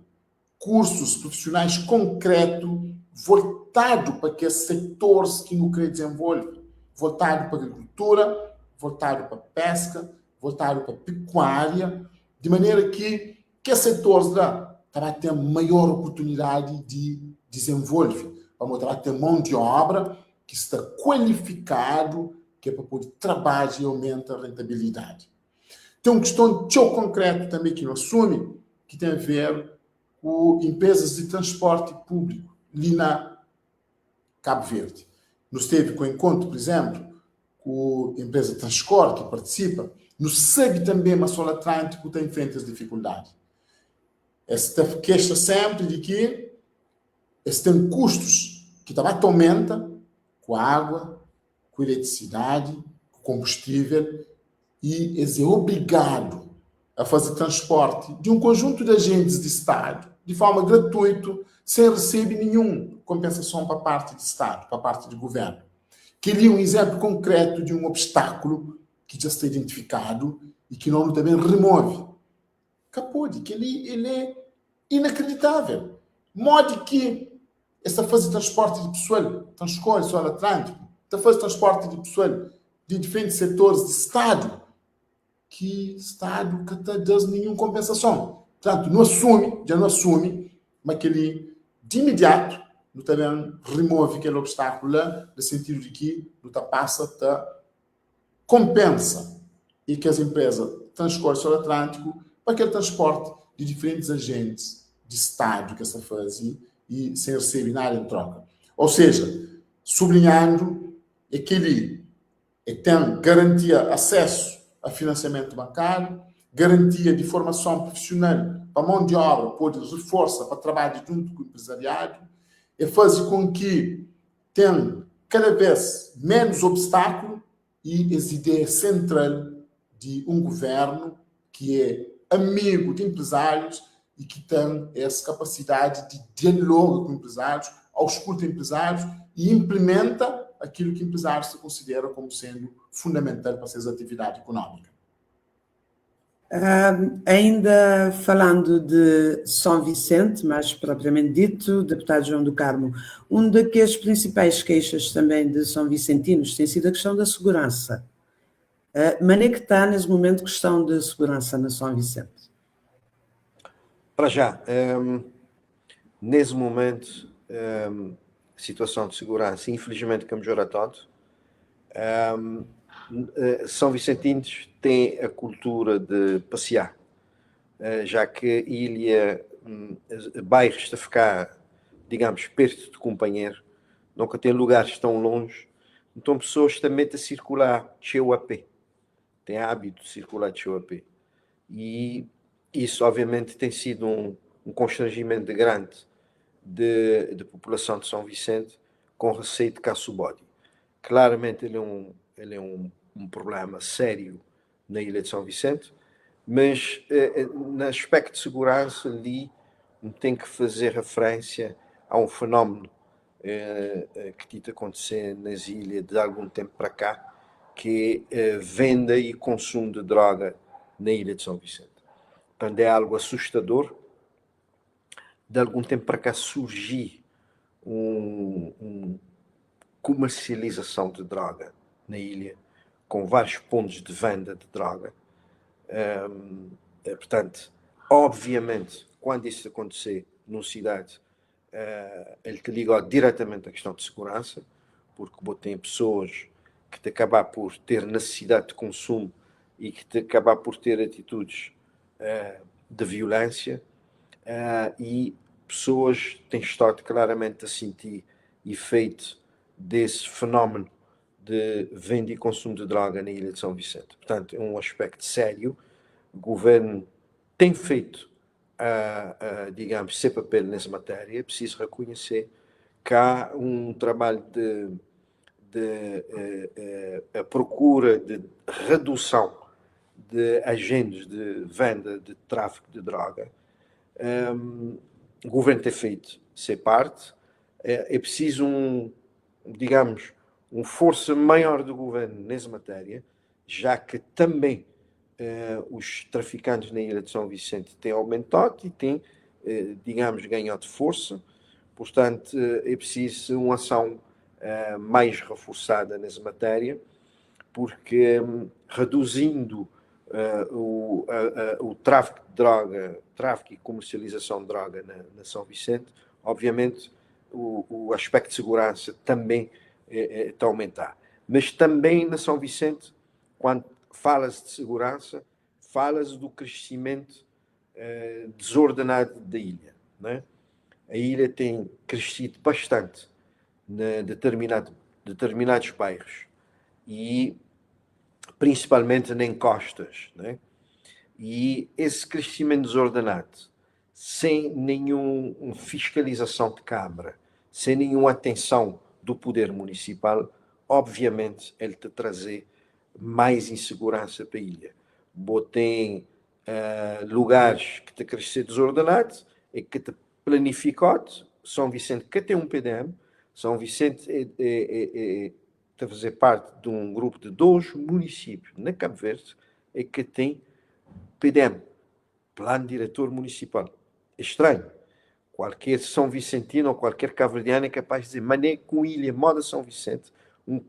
cursos profissionais concretos voltados para aqueles setores que não querem desenvolver, voltado para a agricultura, voltado para a pesca, voltado para a pecuária, de maneira que setores lá vai ter maior oportunidade de desenvolver. Vamos ter mão de obra que está qualificado, que é para poder trabalhar e aumentar a rentabilidade. Tem uma questão tão concreta também que nós assume, que tem a ver com empresas de transporte público, ali na Cabo Verde. Nós teve com o encontro, por exemplo, com a empresa Transcor, que participa, nos segue também a Sol Atlântico tem enfrenta as dificuldades. Esta queixa sempre de que esse tem custos que também aumenta com a água, com a eletricidade, com o combustível, e é obrigado a fazer transporte de um conjunto de agentes de Estado de forma gratuita, sem receber nenhuma compensação para a parte do Estado, para a parte do governo. Queria um exemplo concreto de um obstáculo que já está identificado e que não também remove. Capode, que ele é inacreditável. Modo que esta fase de transporte de pessoal, Transcor, Sol Atlântico, esta fase de transporte de pessoal de diferentes setores de Estado, que Estado que está dando nenhuma compensação. Portanto, já não assume, mas que ele, de imediato, não também remove aquele obstáculo lá, no sentido de que não passa a compensa e que as empresas Transcor Sol Atlântico para aquele transporte de diferentes agentes de Estado que se faz e sem receber nada em troca. Ou seja, sublinhando que ele tem garantia acesso a financiamento bancário, garantia de formação profissional para a mão de obra, pode reforçar para trabalhar junto com o empresariado, e faz com que tenha cada vez menos obstáculo e as ideias centrais de um governo que é amigo de empresários e que tem essa capacidade de diálogo com empresários, ausculta empresários e implementa aquilo que empresários se considera como sendo fundamental para suas atividades econômicas. Ainda falando de São Vicente, mais propriamente dito, deputado João do Carmo, uma das principais queixas também de São Vicentinos tem sido a questão da segurança. Mas é que está nesse momento a questão de segurança na São Vicente? Para já, nesse momento, a situação de segurança, infelizmente, que melhora tanto. São Vicentinos têm a cultura de passear, já que a ilha, bairros de ficar, digamos, perto de companheiro, nunca tem lugares tão longe, então pessoas também a circular cheio a pé, têm hábito de circular cheio a pé. E isso, obviamente, tem sido um constrangimento grande de população de São Vicente, com receio de caço-bode. Claramente ele é um problema sério na ilha de São Vicente, mas no aspecto de segurança ali tem que fazer referência a um fenómeno que está acontecendo nas ilhas de algum tempo para cá, que é venda e consumo de droga na ilha de São Vicente. Portanto, é algo assustador. De algum tempo para cá surgiu uma comercialização de droga na ilha, com vários pontos de venda de droga. Portanto, obviamente, quando isso acontecer numa cidade, ele te liga diretamente à questão de segurança, porque tem pessoas que te acabar por ter necessidade de consumo e que te acabar por ter atitudes de violência, e pessoas têm estado claramente a sentir efeito desse fenómeno de venda e consumo de droga na ilha de São Vicente. Portanto, é um aspecto sério. O governo tem feito, digamos, seu papel nessa matéria. É preciso reconhecer que há um trabalho de procura de redução de agentes de venda de tráfico de droga. O governo tem feito sua parte. É preciso digamos, força maior do governo nessa matéria, já que também os traficantes na ilha de São Vicente têm aumentado e têm, digamos, ganhado força. Portanto, é preciso uma ação mais reforçada nessa matéria, porque reduzindo o tráfico de droga, tráfico e comercialização de droga na São Vicente, obviamente o aspecto de segurança também está a aumentar. Mas também na São Vicente, quando falas de segurança, falas do crescimento desordenado da ilha, né? A ilha tem crescido bastante em determinados bairros e principalmente em costas, né? E esse crescimento desordenado, sem nenhuma fiscalização de Câmara, sem nenhuma atenção do poder municipal, obviamente ele te trazer mais insegurança para a ilha. Tem lugares que te crescer desordenado e que te planificado. São Vicente que tem um PDM, São Vicente está a fazer parte de um grupo de 2 municípios na Cabo Verde e que tem PDM, Plano Diretor Municipal. É estranho. Qualquer São Vicentino ou qualquer cabo-verdiano é capaz de dizer, mané com ilha moda São Vicente,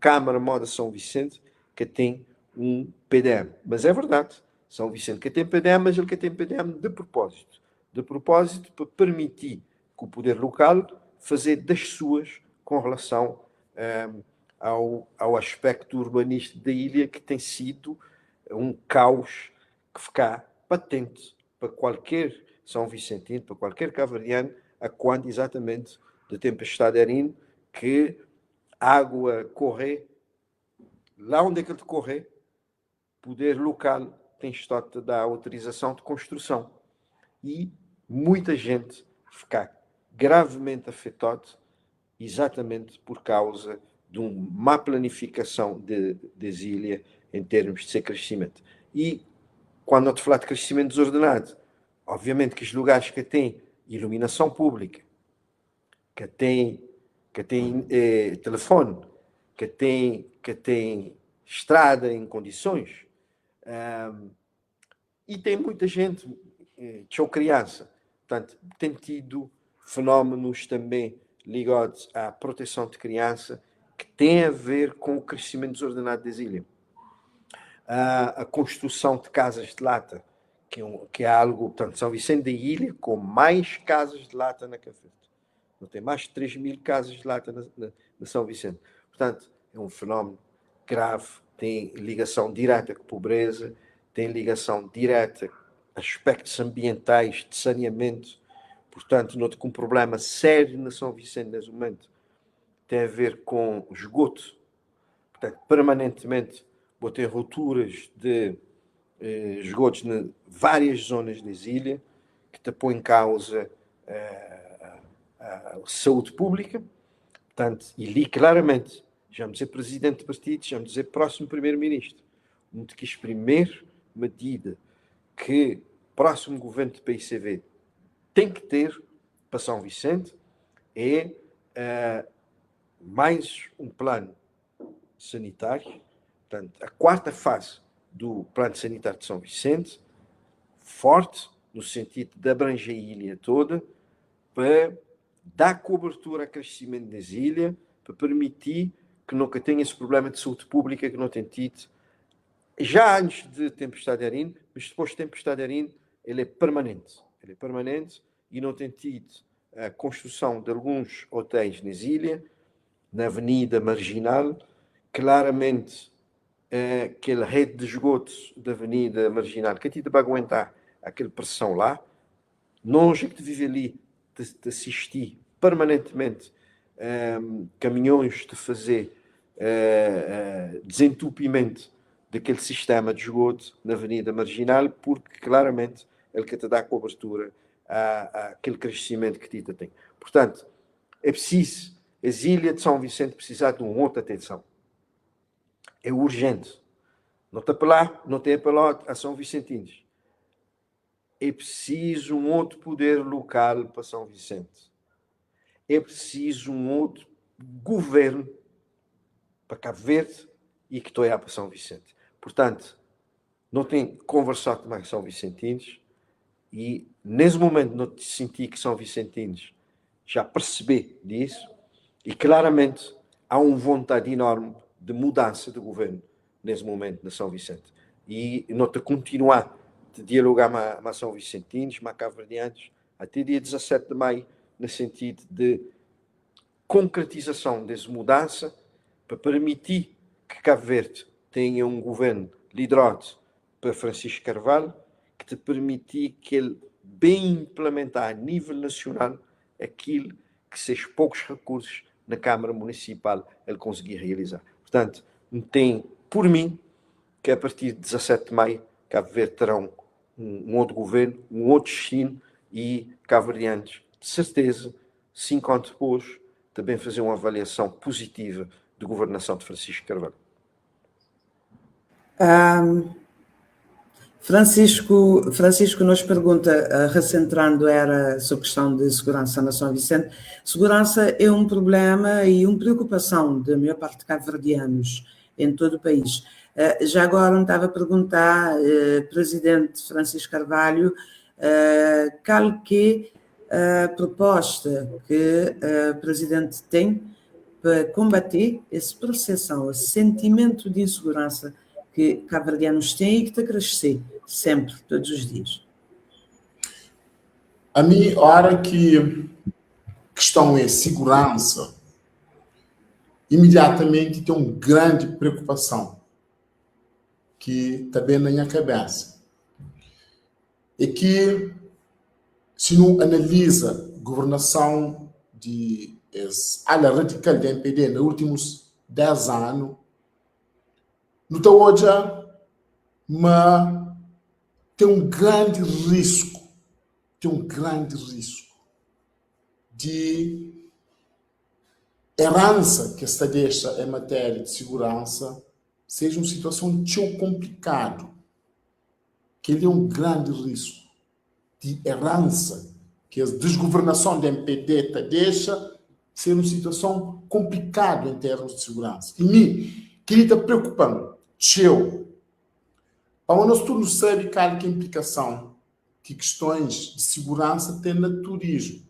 Câmara moda São Vicente, que tem um PDM. Mas é verdade. São Vicente que tem PDM, mas ele que tem PDM de propósito. De propósito para permitir que o poder local fazer das suas com relação ao aspecto urbanístico da ilha, que tem sido um caos que fica patente para qualquer São Vicentino, para qualquer cabo-verdiano, a quando exatamente de tempestade Erin, que a água corre, lá onde é que ele corre, poder local tem estado a dar autorização de construção. E muita gente fica gravemente afetada exatamente por causa de uma má planificação das ilhas em termos de seu crescimento. E quando eu te falar de crescimento desordenado, obviamente que os lugares que têm iluminação pública, que têm telefone, que têm estrada em condições, e tem muita gente, sou criança, portanto, tem tido fenómenos também ligados à proteção de criança que têm a ver com o crescimento desordenado das ilhas. A construção de casas de lata, que é algo, portanto, São Vicente da Ilha com mais casas de lata na Cabo Verde. Não tem mais de 3.000 casas de lata na São Vicente. Portanto, é um fenómeno grave, tem ligação direta com a pobreza, tem ligação direta a aspectos ambientais, de saneamento. Portanto, noto que um problema sério na São Vicente nesse momento tem a ver com esgoto. Portanto, permanentemente vou ter rupturas de esgotos em várias zonas das ilhas que te põem em causa a saúde pública. Portanto, e li claramente, já me dizer presidente de partido, já me dizer próximo primeiro-ministro, uma de que a primeira medida que o próximo governo do PICV tem que ter para São Vicente é mais um plano sanitário, portanto, a quarta fase do plano sanitário de São Vicente, forte, no sentido de abranger a ilha toda, para dar cobertura ao crescimento das ilhas, para permitir que nunca tenha esse problema de saúde pública que não tem tido, já antes de tempestade Erin, mas depois de tempestade Erin, ele é permanente. Ele é permanente e não tem tido a construção de alguns hotéis nas ilhas, na Avenida Marginal, claramente aquela rede de esgotos da Avenida Marginal, que a ti para aguentar aquela pressão lá, nós é que vive ali de assistir permanentemente caminhões de fazer desentupimento daquele sistema de esgoto na Avenida Marginal, porque claramente ele quer te dar cobertura àquele crescimento que Tita tem. Portanto, é preciso, as ilhas de São Vicente precisar de uma outra atenção. É urgente. Não te apelar, não tem apelado a São Vicentinos. É preciso um outro poder local para São Vicente. É preciso um outro governo para Cabo Verde e que estou para São Vicente. Portanto, não tem conversado mais com São Vicentinos e, nesse momento, não senti que São Vicentinos já percebi disso e, claramente, há uma vontade enorme de mudança de governo nesse momento na São Vicente. E não te continuar de dialogar com São Vicentinos, com cabo-verdianos, até dia 17 de maio, no sentido de concretização dessa mudança para permitir que Cabo Verde tenha um governo liderado por Francisco Carvalho, que te permitir que ele bem implementar a nível nacional aquilo que seus poucos recursos na Câmara Municipal ele conseguir realizar. Portanto, tem por mim que a partir de 17 de maio Cabo Verde terá um outro governo, um outro destino e cabo-verdianos, de certeza, 5 anos depois, também fazer uma avaliação positiva de governação de Francisco Carvalho. Francisco nos pergunta, recentrando era sobre a questão de segurança na São Vicente. Segurança é um problema e uma preocupação da maior parte de cabo-verdianos em todo o país. Já agora estava a perguntar, presidente Francisco Carvalho, qual que é a proposta que o presidente tem para combater essa percepção, esse sentimento de insegurança que cabo-verdianos têm e que está a crescer sempre, todos os dias. A mim, a hora que questão é segurança, imediatamente tem uma grande preocupação que também na minha cabeça. É que se não analisa a governação de ala radical da MPD nos últimos 10 anos, não está hoje, mas tem um grande risco, de herança que esta deixa em matéria de segurança seja uma situação tão complicada, que ele é um grande risco de herança que a desgovernação da MPD deixa ser uma situação complicada em termos de segurança. E mim, que está preocupando, para nós todos sabemos qual é a implicação que questões de segurança têm no turismo.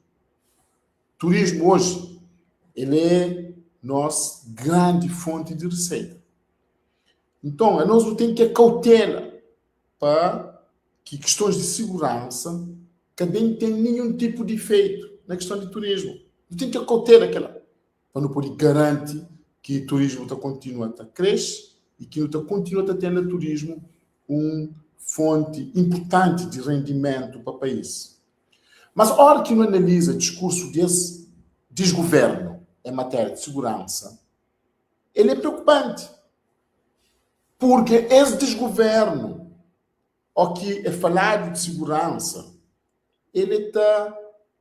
O turismo hoje, ele é nossa grande fonte de receita. Então, nós não temos que ter cautela para que questões de segurança também tenham nenhum tipo de efeito na questão de turismo. Não tem que ter cautela aquela, para não poder garantir que o turismo continua a crescer e que continua a ter no turismo uma fonte importante de rendimento para o país. Mas a hora que não analisa o discurso desse desgoverno em matéria de segurança, ele é preocupante. Porque esse desgoverno, ao que é falado de segurança, ele está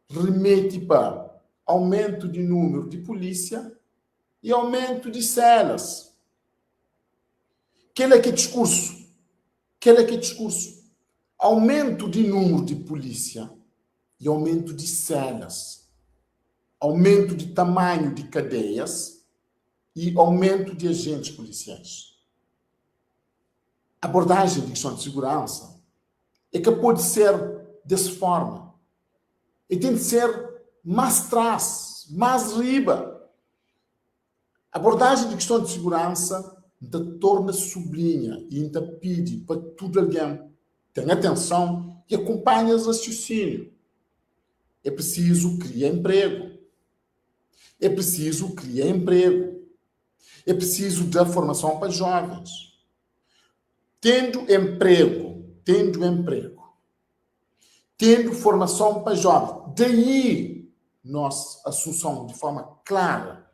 remete para aumento de número de polícia e aumento de celas. Aquele é que é discurso. Aumento de número de polícia e aumento de celas. Aumento de tamanho de cadeias e aumento de agentes policiais. A abordagem de questão de segurança é que pode ser dessa forma. E tem de ser mais atrás, mais riba. A abordagem de questão de segurança torna sublinha e pede para todo alguém tenha atenção e acompanhe o raciocínio. É preciso criar emprego. É preciso dar formação para jovens. Tendo emprego, tendo formação para jovens. Daí, nossa assunção de forma clara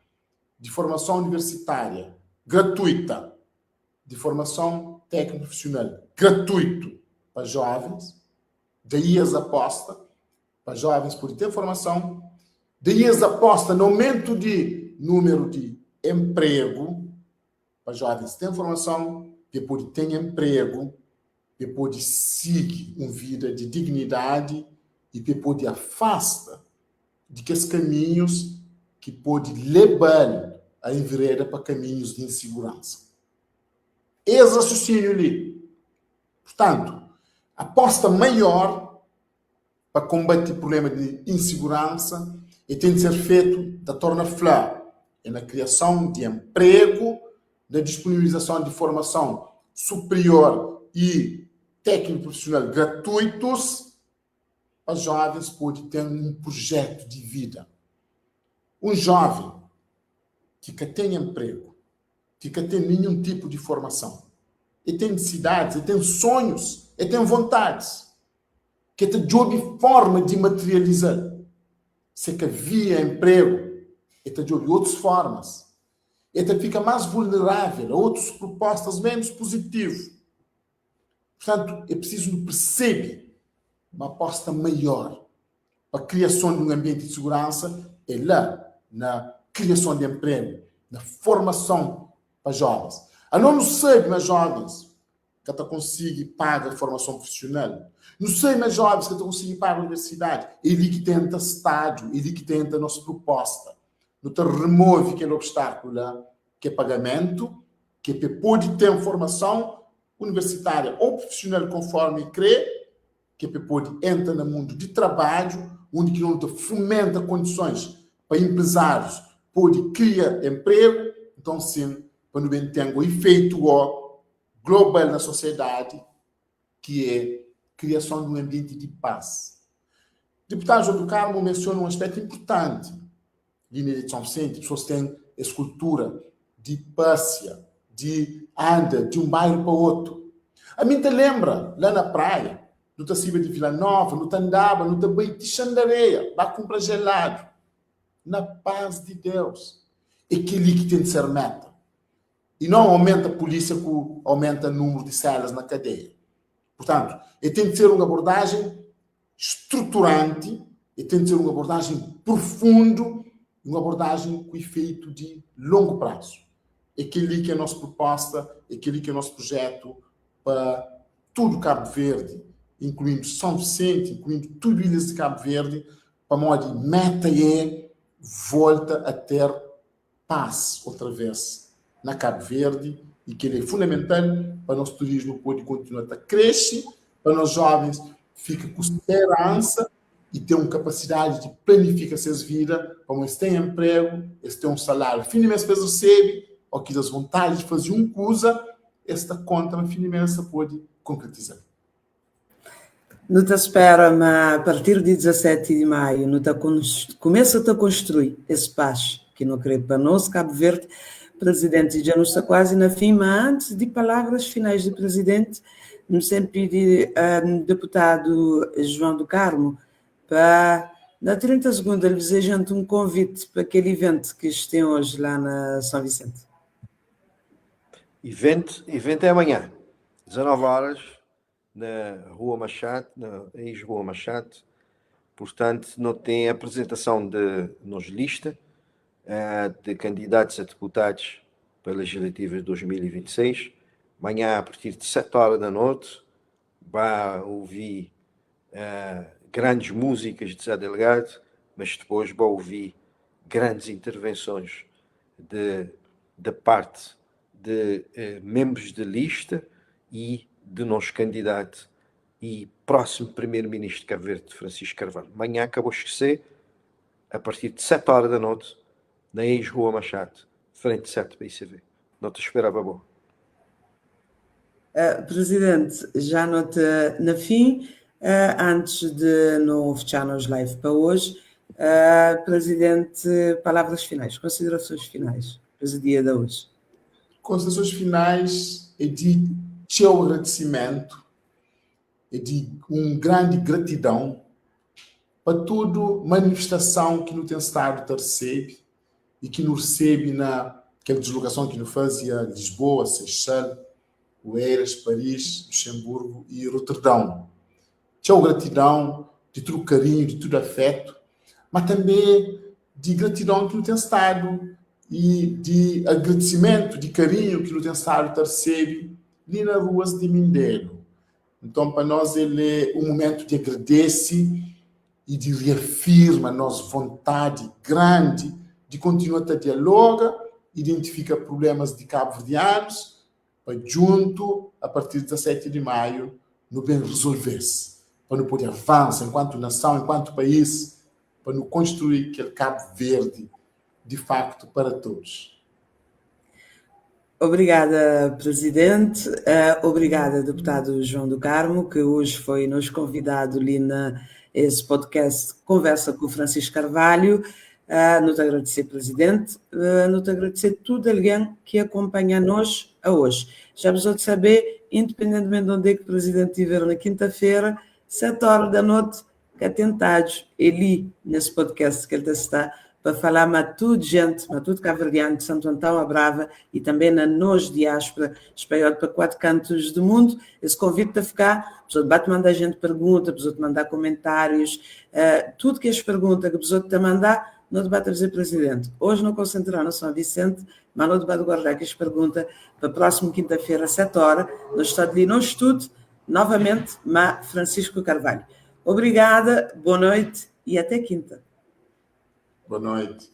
de formação universitária gratuita, de formação técnico-profissional gratuito para jovens. Daí as apostas para jovens por ter formação. Daí as apostas no aumento de número de emprego para jovens que têm formação, depois de ter emprego, depois de seguir uma vida de dignidade e depois de afasta de que os caminhos que pode levar a envereda para caminhos de insegurança. Esse raciocínio ali. Portanto, a aposta maior para combater o problema de insegurança e tem de ser feito da torna flor é na criação de emprego, na disponibilização de formação superior e técnico-profissional gratuitos para jovens poderem ter um projeto de vida. Um jovem que tem emprego, que tem nenhum tipo de formação, e tem necessidades, e tem sonhos, e tem vontades, que tem de forma de materializar. Se que via emprego, e tem de outras formas, e fica mais vulnerável a outras propostas menos positivas. Portanto, é preciso perceber uma aposta maior para a criação de um ambiente de segurança, é lá, na criação de emprego, na formação para jovens. A não sei mais jovens que até conseguem pagar a formação profissional. Não sei mais jovens que até conseguem pagar a universidade. Ele que tenta estádio, ele que tenta a nossa proposta. Não te remove aquele obstáculo lá, que é pagamento, que pode ter formação universitária ou profissional conforme crê, que pode entrar no mundo de trabalho, onde que não te fomenta condições para empresários pode criar emprego, então sim, para não ter um efeito global na sociedade, que é a criação de um ambiente de paz. O deputado João do Carmo menciona um aspecto importante. Linha de São Vicente, as pessoas têm essa cultura de passear, de andar de um bairro para outro. A mim te lembra, lá na praia, no Taciba de Vila Nova, no Tandaba, no Tabaiti, Xandareia, vai comprar gelado. Na paz de Deus. É aquele que tem de ser meta. E não aumenta a polícia que aumenta o número de celas na cadeia. Portanto, tem de ser uma abordagem estruturante, tem de ser uma abordagem profunda, uma abordagem com efeito de longo prazo. É aquele que é a nossa proposta, é aquele que é o nosso projeto para tudo Cabo Verde, incluindo São Vicente, incluindo tudo Ilhas de Cabo Verde, para modo de meta volta a ter paz outra vez na Cabo Verde, e que ele é fundamental para o nosso turismo poder continuar a crescer, para os jovens ficar com esperança e ter uma capacidade de planificar suas vidas, para eles terem emprego, eles terem um salário. Fim de mês fez recebe, ou que as vontades de fazer uma coisa, esta conta no fim de mês se pode concretizar. Não te espera, mas a partir de 17 de maio, não começa a construir esse paz que não creio para nós, Cabo Verde. Presidente já não está quase na fim, mas antes de palavras finais do presidente, nos sempre pedir deputado João do Carmo para, na 30 segundos, ele desejando um convite para aquele evento que tem hoje lá na São Vicente. Evento é amanhã, 19 horas, na Rua Machado, na ex-Rua Machado. Portanto, não tem apresentação de nos lista de candidatos a deputados para a legislativa de 2026. Amanhã, a partir de 7 horas da noite, vai ouvir grandes músicas de Zé Delgado, mas depois vai ouvir grandes intervenções da parte de membros de lista e de nosso candidato e próximo primeiro-ministro de Cabo Verde, Francisco Carvalho. Amanhã acabou de esquecer, a partir de 7 horas da noite, na ex-Rua Machado, frente 7 para ICV. Não te esperava bom. Presidente, já nota na fim, antes de não fecharmos live para hoje, Presidente, palavras finais, considerações finais para o dia de hoje. Considerações finais é de teu agradecimento, é de grande gratidão para toda manifestação que nos tem estado a receber e que nos recebe naquela deslocação que nos fazia Lisboa, Seychelles, Oeiras, Paris, Luxemburgo e Roterdão. Teu gratidão de todo carinho, de todo afeto, mas também de gratidão que nos tem estado e de agradecimento, de carinho que nos tem estado a receber ali nas ruas de Mindelo. Então, para nós, ele é um momento de agradecer e de reafirma a nossa vontade grande de continuar a dialogar, identificar problemas de cabo-verdianos, para junto, a partir de 17 de maio, no bem resolver-se, para não poder avançar enquanto nação, enquanto país, para não construir aquele Cabo Verde, de facto, para todos. Obrigada, Presidente. Obrigada, Deputado João do Carmo, que hoje foi nos convidado ali nesse podcast Conversa com o Francisco Carvalho. Não te agradecer, Presidente. Não te agradecer tudo alguém que acompanha-nos a hoje. Já precisou de saber, independentemente de onde é que o Presidente estiver na quinta-feira, 7 horas da noite, que atentados, ele, nesse podcast que ele está, para falar mais tudo gente, mais tudo cabo-verdiano de Santo Antão a Brava e também na nós diáspora espalhado para 4 cantos do mundo. Esse convite a ficar, a pessoa bate mandar gente pergunta, a pessoa te mandar comentários, tudo que as perguntas que a pessoa te mandar, no debate a dizer, Presidente, hoje não concentrar no São Vicente, mas no debate guardar que as perguntas para a próxima quinta-feira, às 7 horas, no estado de no estudo, novamente, mas Francisco Carvalho. Obrigada, boa noite e até quinta. Boa noite.